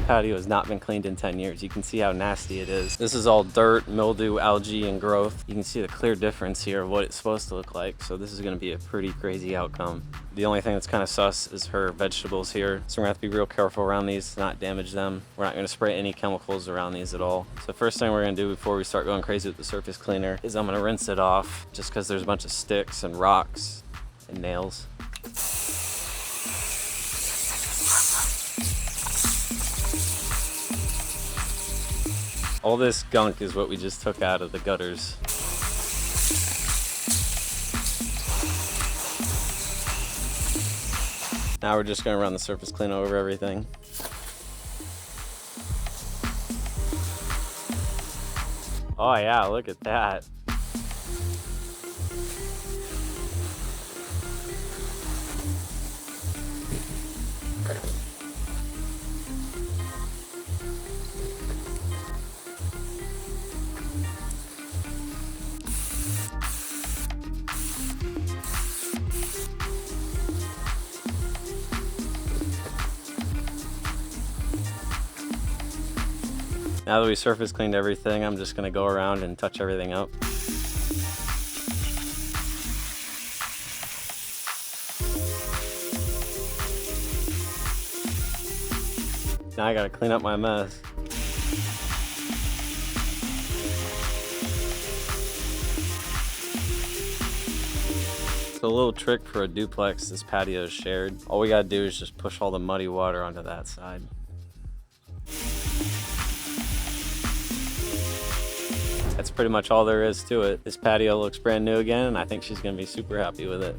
patio has not been cleaned in 10 years. You can see how nasty it is. This is all dirt, mildew, algae, and growth. You can see the clear difference here of what it's supposed to look like. So this is gonna be a pretty crazy outcome. The only thing that's kind of sus is her vegetables here. So we're gonna have to be real careful around these to not damage them. We're not gonna spray any chemicals around these at all. So first thing we're gonna do before we start going crazy with the surface cleaner is I'm gonna rinse it off just because there's a bunch of sticks and rocks and nails. All this gunk is what we just took out of the gutters. Now we're just gonna run the surface cleaner over everything. Oh yeah, look at that. Now that we surface cleaned everything, I'm just gonna go around and touch everything up. Now I gotta clean up my mess. So a little trick for a duplex, this patio is shared. All we gotta do is just push all the muddy water onto that side. That's pretty much all there is to it. This patio looks brand new again, and I think she's gonna be super happy with it.